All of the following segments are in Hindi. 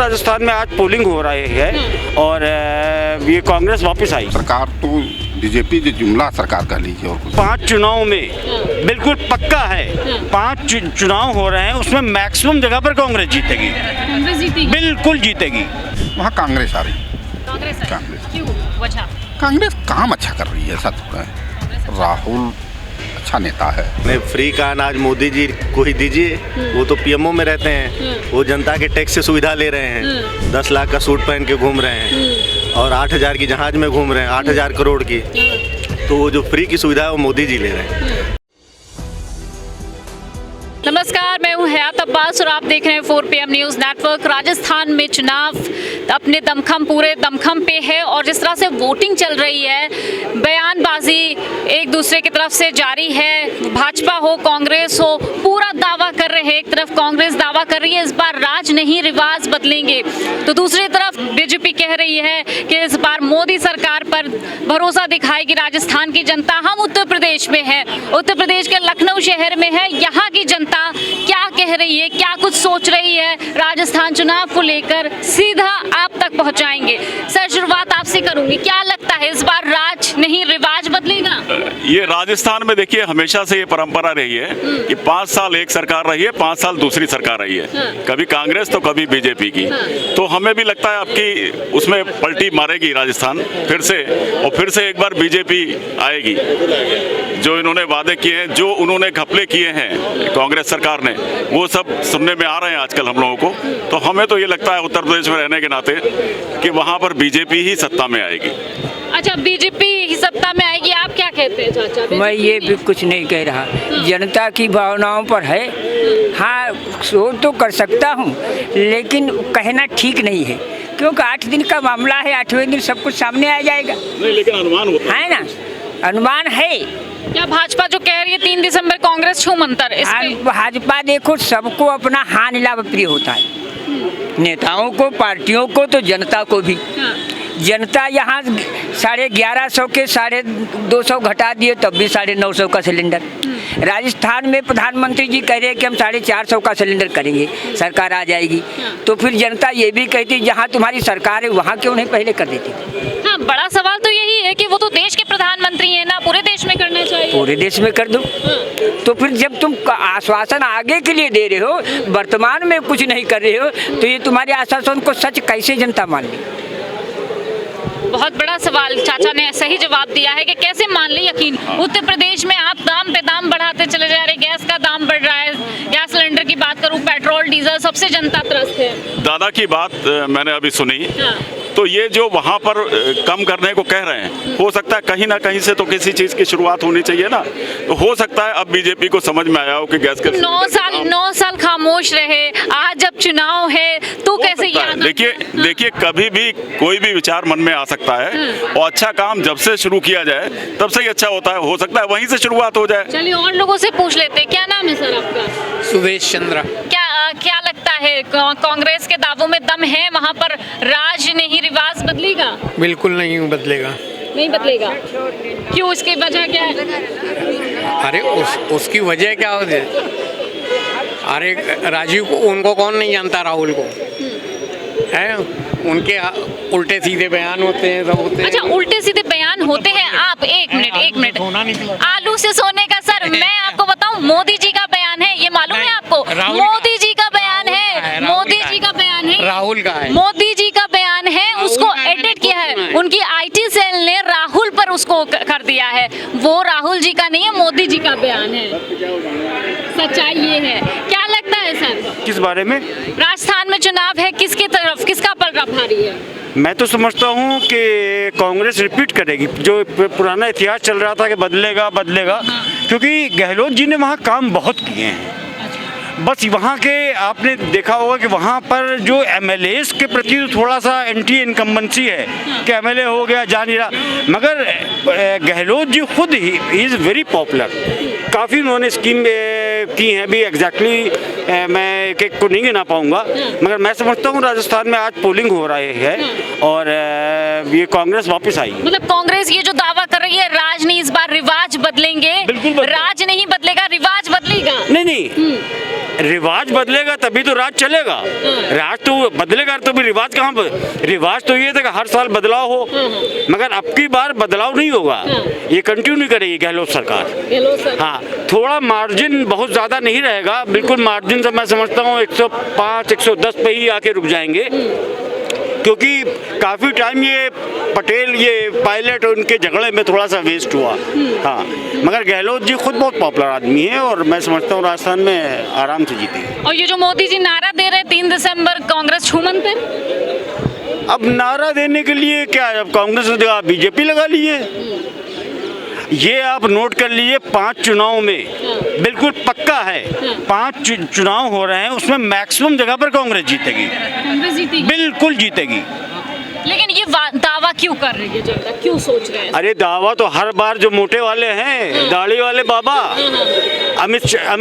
राजस्थान में आज पोलिंग हो रही है और ये कांग्रेस वापस आई। सरकार तो बीजेपी जो जुमला सरकार कह लीजिए और कुछ। 5 चुनाव में बिल्कुल पक्का है, 5 चुनाव हो रहे हैं, उसमें मैक्सिमम जगह पर कांग्रेस जीतेगी। कांग्रेस जीतेगी, बिल्कुल जीतेगी। वहाँ कांग्रेस आ रही। कांग्रेस क्यों वजह? कांग्रेस काम अच्छा कर रही है, ऐसा तो है। राहुल अच्छा नेता है। नहीं, फ्री का अनाज मोदी जी को ही दीजिए, वो तो पीएमओ में रहते हैं, वो जनता के टैक्स से सुविधा ले रहे हैं, 10 लाख का सूट पहन के घूम रहे हैं और 8,000 की जहाज में घूम रहे हैं, 8,000 करोड़ की। तो वो जो फ्री की सुविधा है वो मोदी जी ले रहे हैं। नमस्कार, मैं हूं हयात अब्बास और आप देख रहे हैं 4 PM न्यूज़ नेटवर्क। राजस्थान में चुनाव अपने पूरे दमखम पे है और जिस तरह से वोटिंग चल रही है, बयानबाजी एक दूसरे की तरफ से जारी है। भाजपा हो, कांग्रेस हो, पूरा दावा कर रहे हैं। एक तरफ कांग्रेस दावा कर रही है इस बार राज नहीं रिवाज बदलेंगे, तो दूसरी तरफ बीजेपी कह रही है कि इस बार मोदी सरकार पर भरोसा दिखाएगी राजस्थान की जनता। हम उत्तर प्रदेश में हैं, उत्तर प्रदेश के लखनऊ शहर में है। यहाँ की जनता क्या कह रही है, क्या कुछ सोच रही है राजस्थान चुनाव को लेकर, सीधा आप तक पहुंचाएंगे। सर, शुरुआत आपसे करूंगी, क्या लगता है इस बार राज नहीं रिवाज बदलेगा? ये राजस्थान में देखिए हमेशा से ये परंपरा रही है कि 5 साल एक सरकार रही है, 5 साल दूसरी सरकार रही है, कभी कांग्रेस तो कभी बीजेपी की। तो हमें भी लगता है आपकी उसमें पलटी मारेगी राजस्थान फिर से, और फिर से एक बार बीजेपी आएगी। जो इन्होंने वादे किए हैं, जो उन्होंने घपले किए हैं कांग्रेस सरकार ने, वो सब सुनने में आ रहे हैं आजकल हम लोगों को। तो हमें तो ये लगता है उत्तर प्रदेश में रहने के नाते कि वहाँ पर बीजेपी ही सत्ता में आएगी। अच्छा, बीजेपी ही सत्ता में आएगी, आप क्या कहते हैं चाचा? मैं ये भी कुछ नहीं कह रहा, जनता की भावनाओं पर है। हाँ, सोच तो कर सकता हूँ, लेकिन कहना ठीक नहीं है, क्योंकि 8 दिन का मामला है, 8वें दिन सब कुछ सामने आ जाएगा। नहीं, लेकिन अनुमान होता है ना, अनुमान है। क्या भाजपा जो कह रही है 3 दिसंबर कांग्रेस छू मंतर, भाजपा देखो सबको अपना हानि लाभ प्रिय होता है, नेताओं को, पार्टियों को, तो जनता को भी। जनता यहाँ 1150 के 250 घटा दिए, तब भी 950 का सिलेंडर। राजस्थान में प्रधानमंत्री जी कह रहे हैं कि हम 450 का सिलेंडर करेंगे, सरकार आ जाएगी। तो फिर जनता ये भी कहती जहाँ तुम्हारी सरकार है वहाँ क्यों नहीं पहले कर देती? हाँ, बड़ा सवाल तो यही है कि वो तो देश के प्रधानमंत्री हैं ना, पूरे देश में करना चाहिए। पूरे देश में कर दो। तो फिर जब तुम आश्वासन आगे के लिए दे रहे हो, वर्तमान में कुछ नहीं कर रहे हो, तो ये तुम्हारे आश्वासन को सच कैसे जनता मान ली? बहुत बड़ा सवाल, चाचा ने सही जवाब दिया है कि कैसे मान ले यकीन। उत्तर प्रदेश में आप दाम पे दाम बढ़ाते चले जा रहे, गैस का दाम बढ़ रहा है, गैस सिलेंडर की बात करूं, पेट्रोल डीजल, सबसे जनता त्रस्त है। दादा की बात मैंने अभी सुनी। तो ये जो वहाँ पर कम करने को कह रहे हैं, हो सकता है कहीं ना कहीं से तो किसी चीज की शुरुआत होनी चाहिए ना। तो हो सकता है अब बीजेपी को समझ में आया हो कि गैस के 9 साल खामोश रहे, आज जब चुनाव है तो कैसे याद? देखिए कभी भी कोई भी विचार मन में आ सकता है, और अच्छा काम जब से शुरू किया जाए तब से ही अच्छा होता है। हो सकता है वहीं से शुरुआत हो जाए। चलिए और लोगों से पूछ लेते हैं, क्या नाम है सर आपका? सुवेश चंद्रा। क्या लगता है कांग्रेस के दावों में दम है, वहाँ पर राज नहीं रिवाज बदलेगा? बिल्कुल नहीं बदलेगा। नहीं बदलेगा, क्यों, इसकी वजह क्या है? अरे उसकी वजह क्या होती है? अरे राजीव को, उनको कौन नहीं जानता, राहुल को है, उनके उल्टे सीधे बयान होते हैं, सब होते हैं। अच्छा, उल्टे सीधे बयान होते हैं। आप एक मिनट, आलू से सोने का सर, मैं आपको बताऊं, मोदी जी का बयान है, ये मालूम है आपको? मोदी जी का बयान है, मोदी जी का बयान है, राहुल का है, मोदी जी का बयान है, उसको एडिट किया है, उनकी IT सेल ने राहुल पर उसको कर दिया है। वो राहुल जी का नहीं है, मोदी जी का बयान है। सच्चाई ये है। क्या लगता है सर, किस बारे में? राजस्थान में चुनाव है, किसकी तरफ, किसका पलड़ा भारी है? मैं तो समझता हूँ कि कांग्रेस रिपीट करेगी। जो पुराना इतिहास चल रहा था कि बदलेगा, क्योंकि गहलोत जी ने वहाँ काम बहुत किए हैं। बस वहाँ के आपने देखा होगा कि वहाँ पर जो MLAs के प्रति थोड़ा सा एंटी इनकम्बेंसी है कि MLA हो गया, जा नहीं रहा। मगर गहलोत जी खुद ही इज़ वेरी पॉपुलर, काफ़ी उन्होंने स्कीम की हैं भी। एग्जैक्टली मैं एक को नहीं गिना पाऊंगा, मगर मैं समझता हूँ राजस्थान में आज पोलिंग हो रही है और ये कांग्रेस वापस आई। मतलब कांग्रेस ये जो दावा दावा कर रही है राज नहीं, इस बार रिवाज बदलेंगे। बिल्कुल बदलेगा। राज नहीं बदलेगा, रिवाज बदलेगा। नहीं रिवाज बदलेगा तभी तो राज चलेगा। राज तो बदलेगा तो भी रिवाज कहाँ रिवाज तो ये था कि हर साल बदलाव हो, मगर अब की बार बदलाव नहीं होगा, ये कंटिन्यू करेगी गहलोत सरकार। हाँ, थोड़ा मार्जिन बहुत ज़्यादा नहीं रहेगा, बिल्कुल मार्जिन से मैं समझता हूँ 105 110 पे ही आके रुक जाएंगे, क्योंकि काफ़ी टाइम ये पटेल ये पायलट उनके झगड़े में थोड़ा सा वेस्ट हुआ। हाँ, मगर गहलोत जी खुद बहुत पॉपुलर आदमी है और मैं समझता हूँ राजस्थान में आराम से जीतेंगे। और ये जो मोदी जी नारा दे रहे 3 दिसंबर कांग्रेस छूमन पे, अब नारा देने के लिए क्या, अब कांग्रेस ने जगह बीजेपी लगा ली है। ये आप नोट कर लीजिए, 5 चुनाव में बिल्कुल पक्का है, 5 चुनाव हो रहे हैं, उसमें मैक्सिमम जगह पर कांग्रेस जीतेगी, कांग्रेस जीतेगी। बिल्कुल जीतेगी। लेकिन ये दावा क्यों कर रही है जनता, क्यों सोच रहे हैं? अरे दावा तो हर बार जो मोटे वाले हैं, दाढ़ी वाले बाबा अमित शाह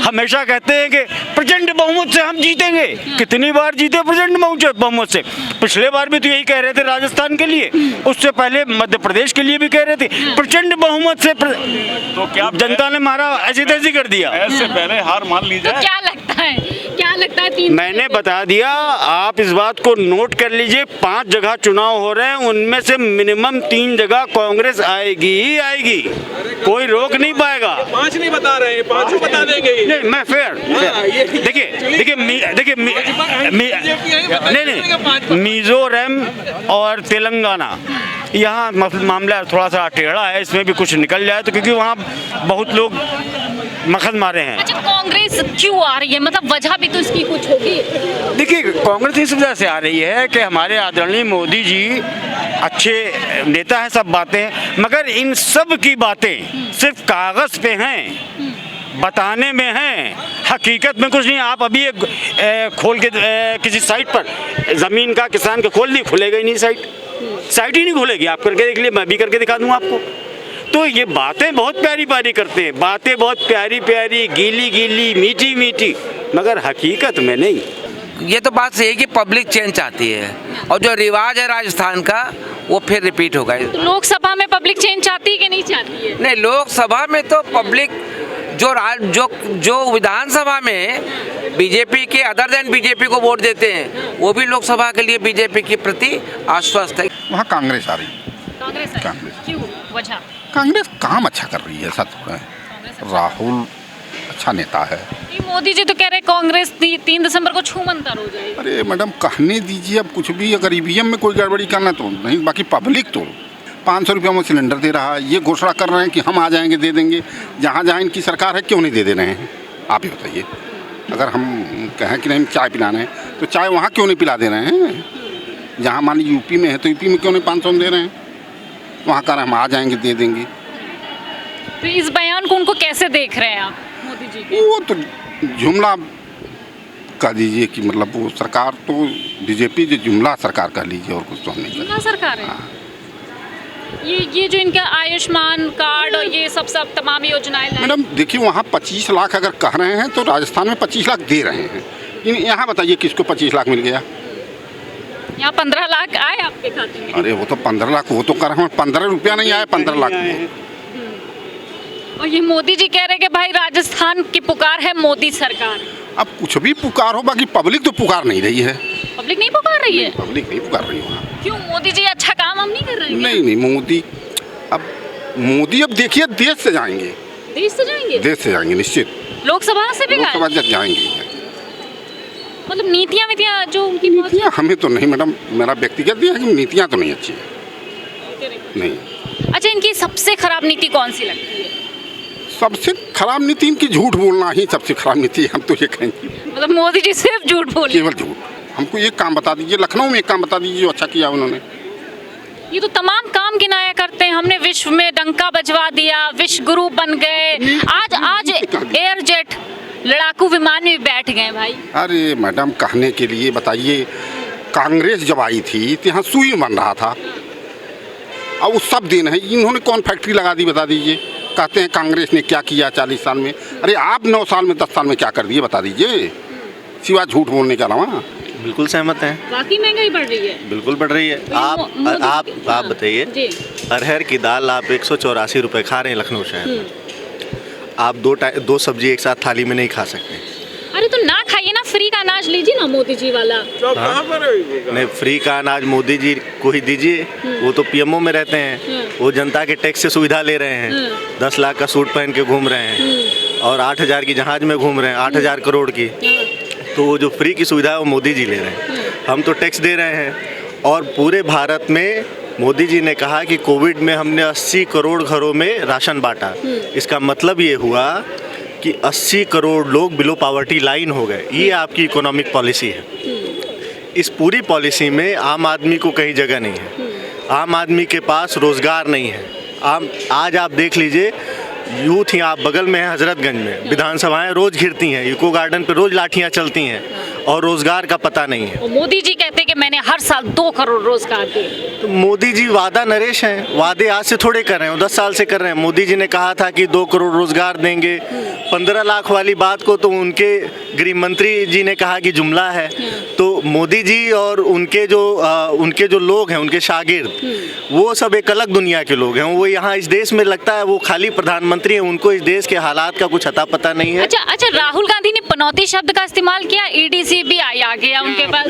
हमेशा कहते हैं कि प्रचंड बहुमत से हम जीतेंगे। कितनी बार जीते प्रचंड बहुमत से? पिछले बार भी तो यही कह रहे थे राजस्थान के लिए, उससे पहले मध्य प्रदेश के लिए भी कह रहे थे प्रचंड बहुमत से। तो क्या जनता ने मारा ऐसी तैसी कर दिया। ऐसे पहले हार मान ली तो जाए। क्या लगता है, क्या लगता है 3 मैंने बता दिया, आप इस बात को नोट कर लीजिए, 5 जगह चुनाव हो रहे हैं, उनमें से मिनिमम 3 जगह कांग्रेस आएगी ही आएगी, कोई रोक नहीं पाएगा। 5 नहीं बता रहे हैं, 5 बता देंगे। नहीं मैं फेयर देखिए नहीं मिजोरम और तेलंगाना यहाँ मामला थोड़ा सा टेढ़ा है, इसमें भी कुछ निकल जाए तो, क्योंकि वहाँ बहुत लोग मखद मारे हैं। अच्छा, कांग्रेस क्यों आ रही है, मतलब वजह भी तो इसकी कुछ होगी। देखिए कांग्रेस इस वजह से आ रही है कि हमारे आदरणीय मोदी जी अच्छे नेता हैं, सब बातें, मगर इन सब की बातें सिर्फ कागज़ पे हैं, बताने में हैं, हकीकत में कुछ नहीं। आप अभी एक खोल के किसी साइट पर ज़मीन का किसान के खोल दी, खुलेगा ही नहीं साइट ही नहीं खुलेगी। आप करके देख लिए, मैं भी करके दिखा दूंगा आपको। तो ये बातें बहुत प्यारी प्यारी करते हैं, बातें बहुत प्यारी प्यारी, गीली गीली, मीठी मीठी, मगर हकीकत में नहीं। ये तो बात सही है कि पब्लिक चेंज चाहती है, और जो रिवाज है राजस्थान का वो फिर रिपीट होगा। तो लोकसभा में पब्लिक चेंज चाहती है कि नहीं चाहती है? नहीं, लोकसभा में तो पब्लिक जो विधानसभा में बीजेपी के अदर देन बीजेपी को वोट देते हैं, वो भी लोकसभा के लिए बीजेपी के प्रति आश्वस्त है। वहाँ कांग्रेस आ रही है। कांग्रेस क्यों, वजह? कांग्रेस काम अच्छा कर रही है, ऐसा थोड़ा है। राहुल अच्छा नेता है। ये मोदी जी तो कह रहे कांग्रेस 3 दिसंबर को छूमंतर हो जाएगी। अरे मैडम कहने दीजिए, अब कुछ भी अगर ईवीएम में कोई गड़बड़ी करना तो नहीं, बाकी पब्लिक तो 500 रुपये में सिलेंडर दे रहा है, ये घोषणा कर रहे हैं कि हम आ जाएंगे दे देंगे। जहाँ जहाँ इनकी सरकार है क्यों नहीं दे रहे हैं, आप ही बताइए। अगर हम कहें कि नहीं चाय पिलाना है तो चाय वहाँ क्यों नहीं पिला दे रहे हैं? जहाँ मान लीजिए यूपी में है तो यूपी में क्यों नहीं 500 में दे रहे हैं? वहाँ कह रहे हैं हम आ जाएंगे दे देंगे। तो इस बयान को उनको कैसे देख रहे हैं आप, मोदी जी के? वो तो जुमला कह दीजिए कि मतलब वो सरकार तो बीजेपी जो जुमला सरकार कह लीजिए, और कुछ तो हम नहीं जुमला सरकार है। ये जो इनका आयुष्मान कार्ड और ये सब तमाम योजनाएं लाई। मैडम देखिए, वहाँ 25 लाख अगर कह रहे हैं तो राजस्थान में 25 लाख दे रहे हैं। यहाँ बताइए किसको 25 लाख मिल गया? यहाँ 15 लाख आए आपके खाते में। अरे वो तो 15 लाख, वो तो कर रहे हैं 15 रुपया नहीं आया, 15 लाख। और ये मोदी जी कह रहे कि भाई राजस्थान की पुकार है मोदी सरकार। अब कुछ भी पुकार हो, बाकी पब्लिक तो पुकार नहीं रही है। पब्लिक नहीं पुकार रही है? पब्लिक नहीं पुकार रही है। क्यों, मोदी जी अच्छा काम हम नहीं कर रहे हैं? नहीं मोदी अब देखिए देश से जाएंगे। देश से जाएंगे? देश से जाएंगे निश्चित। लोकसभा से भी लोकसभा जाएंगे। मतलब नीतियाँ जो उनकी नीतियाँ हमें तो नहीं मैडम, मेरा व्यक्तिगत है कि नीतियाँ तो नहीं अच्छी है। नहीं। अच्छा, इनकी सबसे खराब नीति कौन सी लगती है? सबसे खराब नीति इनकी झूठ बोलना ही सबसे खराब नीति है, हम तो ये कहेंगे। मतलब मोदी जी सिर्फ झूठ बोले? केवल झूठ। हमको एक काम बता दीजिए, लखनऊ में एक काम बता दीजिए जो अच्छा किया उन्होंने। ये तो तमाम काम गिनाया करते हैं, हमने विश्व में डंका बजवा दिया, विश्व गुरु बन गए, आज एयर जेट लड़ाकू विमान में बैठ गए भाई। अरे मैडम कहने के लिए बताइए, कांग्रेस जब आई थी तो यहाँ सुई बन रहा था, अब वो सब दिन है। इन्होंने कौन फैक्ट्री लगा दी बता दीजिए? कहते हैं कांग्रेस ने क्या किया 40 साल में। अरे आप 9 साल में 10 साल में क्या कर दिए बता दीजिए, सिवा झूठ बोलने के अलावा। बिल्कुल सहमत हैं। बाकी महंगाई बढ़ रही है? बिल्कुल बढ़ रही है। आप बताइए। अरहर की दाल आप 184 रुपये खा रहे हैं लखनऊ शहर में। आप दो सब्जी एक साथ थाली में नहीं खा सकते। अरे तो ना खाइए ना, फ्री का अनाज लीजिए ना मोदी जी वाला। कहाँ पर है? नहीं, फ्री का अनाज मोदी जी को ही दीजिए। वो तो पीएमओ में रहते हैं, वो जनता के टैक्स से सुविधा ले रहे हैं। 10 लाख का सूट पहन के घूम रहे हैं और 8,000 की जहाज में घूम रहे हैं, 8,000 करोड़ की। तो वो जो फ्री की सुविधा है वो मोदी जी ले रहे हैं, हम तो टैक्स दे रहे हैं। और पूरे भारत में मोदी जी ने कहा कि कोविड में हमने 80 करोड़ घरों में राशन बांटा। इसका मतलब ये हुआ कि 80 करोड़ लोग बिलो पॉवर्टी लाइन हो गए। ये आपकी इकोनॉमिक पॉलिसी है। इस पूरी पॉलिसी में आम आदमी को कहीं जगह नहीं है, आम आदमी के पास रोज़गार नहीं है। आज आप देख लीजिए, यूथ ही आप बगल में है हजरतगंज में, विधानसभाएं रोज घिरती हैं, इको गार्डन पे रोज लाठियां चलती हैं और रोजगार का पता नहीं है। और मोदी जी कहते हैं कि मैंने हर साल 2 करोड़ रोजगार दिए। तो मोदी जी वादा नरेश हैं, वादे आज से थोड़े कर रहे हैं, 10 साल से कर रहे हैं। मोदी जी ने कहा था कि 2 करोड़ रोजगार देंगे। 15 लाख वाली बात को तो उनके गृह मंत्री जी ने कहा कि जुमला है। तो मोदी जी और उनके जो लोग हैं, उनके शागिर्द, वो सब एक अलग दुनिया के लोग हैं। वो यहाँ इस देश में लगता है वो खाली प्रधानमंत्री हैं, उनको इस देश के हालात का कुछ अता पता नहीं है। अच्छा, राहुल गांधी ने पनौती शब्द का इस्तेमाल किया, ईडीसी भी आ गया उनके पास।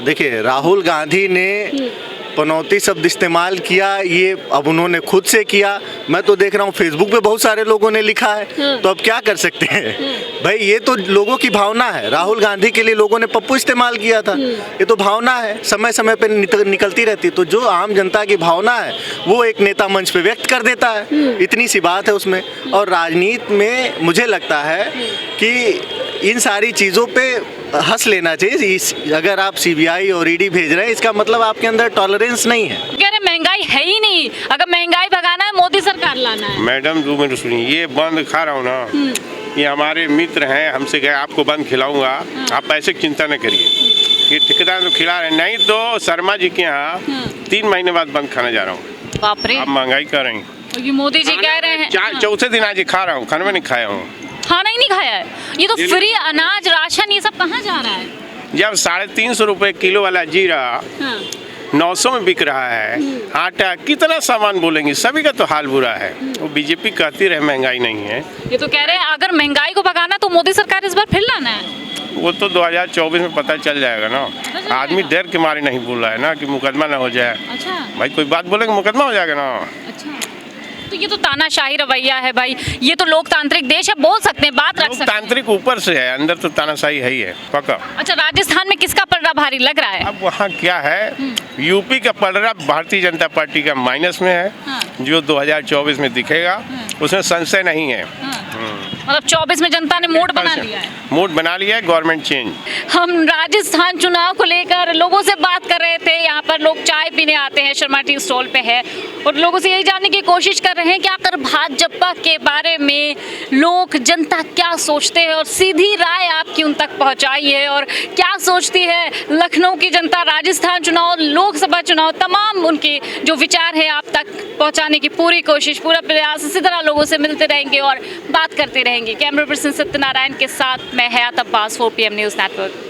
देखिए राहुल गांधी ने पनौती शब्द इस्तेमाल किया, ये अब उन्होंने खुद से किया। मैं तो देख रहा हूँ फेसबुक पे बहुत सारे लोगों ने लिखा है, तो अब क्या कर सकते हैं भाई। ये तो लोगों की भावना है। राहुल गांधी के लिए लोगों ने पप्पू इस्तेमाल किया था, ये तो भावना है, समय समय पे निकलती रहती। तो जो आम जनता की भावना है वो एक नेता मंच पे व्यक्त कर देता है, इतनी सी बात है उसमें। और राजनीति में मुझे लगता है कि इन सारी चीज़ों पे हंस लेना चाहिए। अगर आप सीबीआई और ईडी भेज रहे हैं, इसका मतलब आपके अंदर टॉलरेंस नहीं है। कह रहे महंगाई है ही नहीं, अगर महंगाई भगाना है मोदी सरकार लाना है। मैडम 2 मिनट सुनिए, ये बंद खा रहा हूँ ना, ये हमारे मित्र हैं, हमसे गए आपको बंद खिलाऊंगा, आप पैसे की चिंता न करिए। ये ठेकेदार तो खिला रहे हैं, नहीं तो शर्मा जी के यहाँ 3 महीने बाद बंद खाने जा रहा हूँ। बाप रे, आप महंगाई कर रहे हैं। ये मोदी जी कह रहे हैं। चौथे दिन आज खा रहा हूँ, खाने में नहीं खाया हूँ, खाना ही नहीं खाया है। ये तो फ्री अनाज राशन ये सब कहाँ जा रहा है? जब 350 रुपए किलो वाला जीरा 900 में बिक रहा है, आटा, कितना सामान बोलेंगे, सभी का तो हाल बुरा है। वो बीजेपी कहती रहे महंगाई नहीं है। ये तो कह रहे हैं अगर महंगाई को भगाना तो मोदी सरकार इस बार फिर लाना है। वो तो 2024 में पता चल जाएगा ना। आदमी डर के मारे नहीं बोल रहा है ना कि मुकदमा ना हो जाए। अच्छा भाई, कोई बात बोलेंगे मुकदमा हो जाएगा ना। अच्छा, तो ये तो तानाशाही रवैया है भाई। ये तो लोकतांत्रिक देश है, बोल सकते हैं, बात रख सकते हैं। लोकतांत्रिक ऊपर से है, अंदर तो तानाशाही है ही है, पक्का। अच्छा, राजस्थान में किसका पलड़ा भारी लग रहा है? अब वहाँ क्या है, यूपी का पलड़ा भारतीय जनता पार्टी का माइनस में है, जो 2024 में दिखेगा, उसमें संशय नहीं है। मतलब 24 में जनता ने मूड बना लिया है। मूड बना लिया है, गवर्नमेंट चेंज। हम राजस्थान चुनाव को लेकर लोगों से बात कर रहे थे। यहाँ पर लोग चाय पीने आते हैं, शर्मा टी स्टॉल पे है, और लोगों से यही जानने की कोशिश कर रहे हैं कि आखिर भाजपा के बारे में लोग, जनता क्या सोचते हैं, और सीधी राय आपकी उन तक पहुँचाई है। और क्या सोचती है लखनऊ की जनता, राजस्थान चुनाव, लोकसभा चुनाव, तमाम उनके जो विचार है आप तक पहुँचाने की पूरी कोशिश, पूरा प्रयास इसी तरह लोगों से मिलते रहेंगे और बात करते रहेंगे। कैमरा पर्सन सत्यनारायण के साथ मैं हयात अब्बास, 4 PM न्यूज़ नेटवर्क।